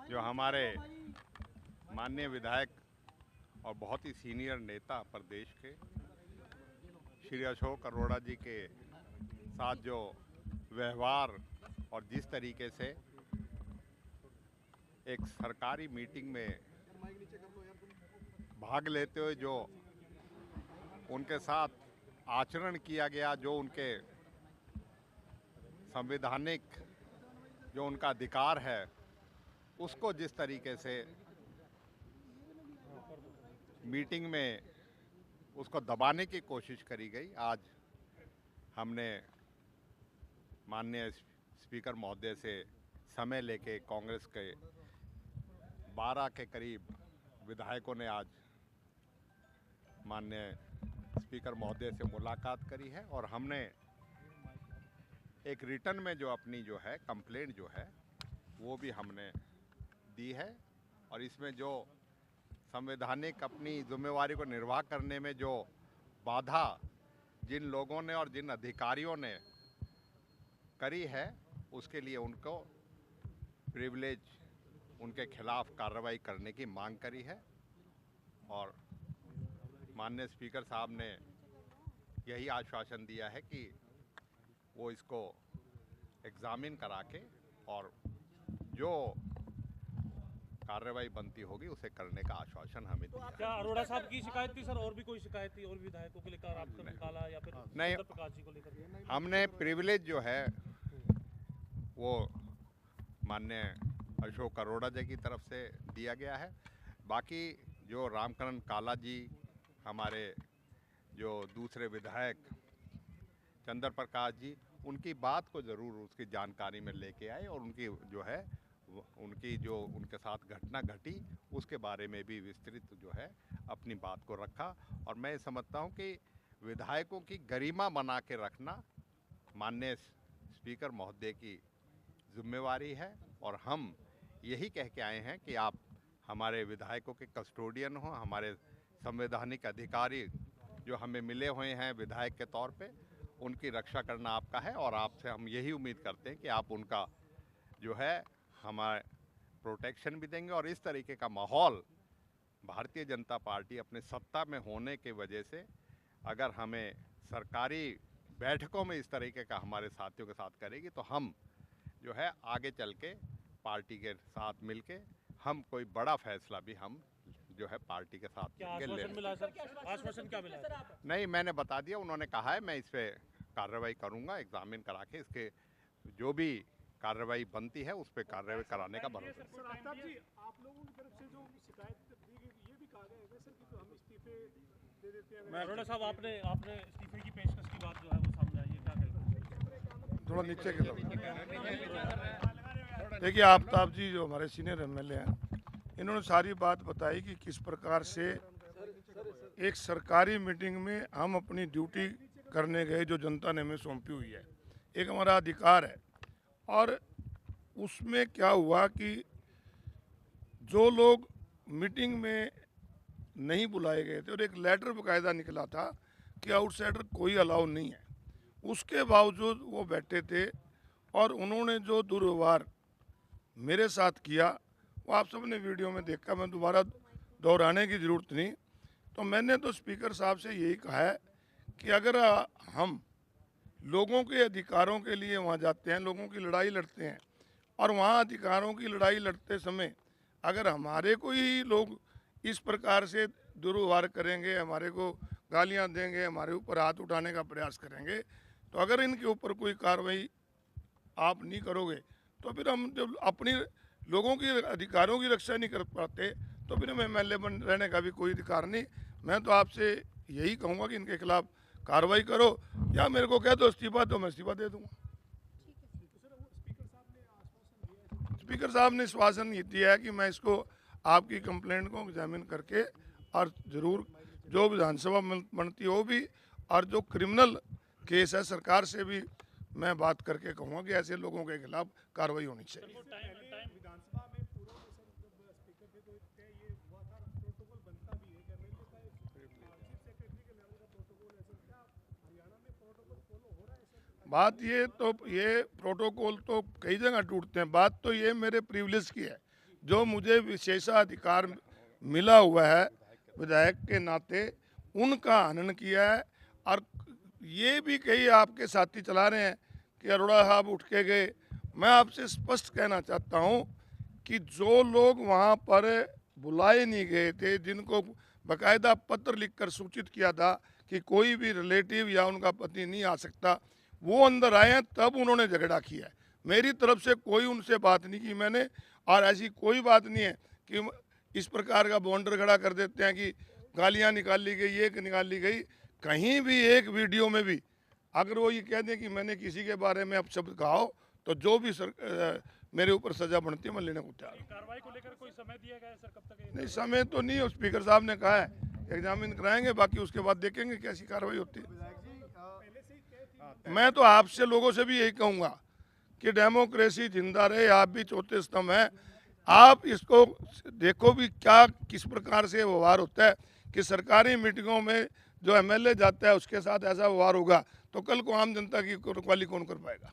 जो हमारे माननीय विधायक और बहुत ही सीनियर नेता प्रदेश के श्री अशोक अरोड़ा जी के साथ जो व्यवहार और जिस तरीके से एक सरकारी मीटिंग में भाग लेते हुए जो उनके साथ आचरण किया गया, जो उनके संवैधानिक जो उनका अधिकार है उसको जिस तरीके से मीटिंग में उसको दबाने की कोशिश करी गई। आज हमने माननीय स्पीकर महोदय से समय लेके कांग्रेस के 12 के करीब विधायकों ने आज माननीय स्पीकर महोदय से मुलाकात करी है और हमने एक रिटर्न में जो अपनी जो है कंप्लेंट जो है वो भी हमने दी है और इसमें जो संवैधानिक अपनी जिम्मेवारी को निर्वाह करने में जो बाधा जिन लोगों ने और जिन अधिकारियों ने करी है उसके लिए उनको प्रिविलेज उनके खिलाफ कार्रवाई करने की मांग करी है और माननीय स्पीकर साहब ने यही आश्वासन दिया है कि वो इसको एग्जामिन करा के और जो कार्रवाई बनती होगी उसे करने का आश्वासन हमें दिया। क्या अरोड़ा साहब की शिकायत थी सर, और भी कोई शिकायत थी और भी विधायकों को लेकर आपका निकाला या फिर नहीं, प्रकाश जी को लेकर? हमने प्रिविलेज जो है वो माननीय अशोक अरोड़ा जी की तरफ से दिया गया है। बाकी जो रामकरण काला जी, हमारे जो दूसरे विधायक चंद्र प्रकाश जी, उनकी बात को ज़रूर उसकी जानकारी में लेके आए और उनकी जो है उनकी जो उनके साथ घटना घटी उसके बारे में भी विस्तृत जो है अपनी बात को रखा। और मैं समझता हूं कि विधायकों की गरिमा बना के रखना माननीय स्पीकर महोदय की जिम्मेवारी है और हम यही कह के आए हैं कि आप हमारे विधायकों के कस्टोडियन हो, हमारे संवैधानिक अधिकारी जो हमें मिले हुए हैं विधायक के तौर पे, उनकी रक्षा करना आपका है और आपसे हम यही उम्मीद करते हैं कि आप उनका जो है हमारे प्रोटेक्शन भी देंगे। और इस तरीके का माहौल भारतीय जनता पार्टी अपने सत्ता में होने के वजह से अगर हमें सरकारी बैठकों में इस तरीके का हमारे साथियों के साथ करेगी तो हम जो है आगे चल के पार्टी के साथ मिलके हम कोई बड़ा फैसला भी हम जो है पार्टी के साथ आश्वासन मिला सर? आश्वासन क्या मिला सर? नहीं, मैंने बता दिया, उन्होंने कहा है मैं इस पे कार्रवाई करूंगा, एग्जामिन करा के इसके जो भी कार्रवाई बनती है उस पर कार्रवाई कराने का भरोसा है। सर आफ्ताब जी, आप लोगों की तरफ से जो शिकायत दी गई ये भी कहा गया है सर कि हम इस्तीफे दे देते हैं। अरोड़ा साहब, आपने इस्तीफे की पेशकश की बात जो है वो सामने आई है, क्या कहेंगे? थोड़ा नीचे की तरफ देखिए, आफ्ताब जी जो हमारे सीनियर एमएलए हैं, इन्होंने सारी बात बताई कि किस प्रकार से एक सरकारी मीटिंग में हम अपनी ड्यूटी करने गए जो जनता ने हमें सौंपी हुई है, एक हमारा अधिकार है। और उसमें क्या हुआ कि जो लोग मीटिंग में नहीं बुलाए गए थे और एक लेटर बकायदा निकला था कि आउटसाइडर कोई अलाउ नहीं है, उसके बावजूद वो बैठे थे और उन्होंने जो दुर्व्यवहार मेरे साथ किया वो आप सबने वीडियो में देखा, मैं दोबारा दोहराने की ज़रूरत नहीं। तो मैंने तो स्पीकर साहब से यही कहा है कि अगर हम लोगों के अधिकारों के लिए वहाँ जाते हैं, लोगों की लड़ाई लड़ते हैं और वहाँ अधिकारों की लड़ाई लड़ते समय अगर हमारे को ही लोग इस प्रकार से दुर्व्यवहार करेंगे, हमारे को गालियाँ देंगे, हमारे ऊपर हाथ उठाने का प्रयास करेंगे, तो अगर इनके ऊपर कोई कार्रवाई आप नहीं करोगे तो फिर हम जब अपनी लोगों की अधिकारों की रक्षा नहीं कर पाते तो फिर हमें एमएलए बन रहने का भी कोई अधिकार नहीं। मैं तो आपसे यही कहूँगा कि इनके खिलाफ कार्रवाई करो या मेरे को कह दो इस्तीफा, तो मैं इस्तीफा दे दूँगा। स्पीकर साहब ने आश्वासन ये दिया है कि मैं इसको आपकी कंप्लेंट को एग्जामिन करके और ज़रूर जो विधानसभा बनती हो भी और जो क्रिमिनल केस है सरकार से भी मैं बात करके कहूँगा कि ऐसे लोगों के खिलाफ कार्रवाई होनी चाहिए। विधानसभा में पूर्व में सर जब स्पीकर थे तो क्या ये हुआ था, प्रोटोकॉल बनता भी है क्या? मैंने देखा है चीफ सेक्रेटरी के लेवल का प्रोटोकॉल है सर, क्या हरियाणा में प्रोटोकॉल फॉलो हो रहा है सर? बात ये तो ये प्रोटोकॉल तो कई जगह टूटते हैं, बात तो ये मेरे प्रिविलेज की है। जो मुझे विशेषाधिकार मिला हुआ है विधायक के नाते, उनका हनन किया है। और ये भी कई आपके साथी चला रहे हैं कि अरोड़ा साहब उठ के गए। मैं आपसे स्पष्ट कहना चाहता हूं कि जो लोग वहां पर बुलाए नहीं गए थे, जिनको बाकायदा पत्र लिखकर सूचित किया था कि कोई भी रिलेटिव या उनका पति नहीं आ सकता, वो अंदर आए हैं, तब उन्होंने झगड़ा किया है। मेरी तरफ से कोई उनसे बात नहीं की मैंने, और ऐसी कोई बात नहीं है कि इस प्रकार का बॉन्डर खड़ा कर देते हैं कि गालियां निकाली गई, एक निकाली गई। कहीं भी एक वीडियो में भी अगर वो ये कह दें कि मैंने किसी के बारे में अपशब्द कहा हो, तो जो भी मेरे ऊपर सजा बनती है मैं लेने को तैयार हूँ। कार्रवाई को लेकर कोई समय दिया गया है सर, कब तक ये? नहीं, समय तो नहीं, स्पीकर साहब ने कहा है एग्जामिन कराएंगे, बाकी उसके बाद देखेंगे कैसी कार्रवाई होती है। मैं तो आपसे लोगों से भी यही कहूँगा कि डेमोक्रेसी जिंदा रहे, आप भी चौथे स्तंभ हैं। आप इसको देखो भी क्या किस प्रकार से व्यवहार होता है कि सरकारी मीटिंगों में जो एमएलए जाता है उसके साथ ऐसा व्यवहार होगा, तो कल को आम जनता की रखवाली कौन कर पाएगा।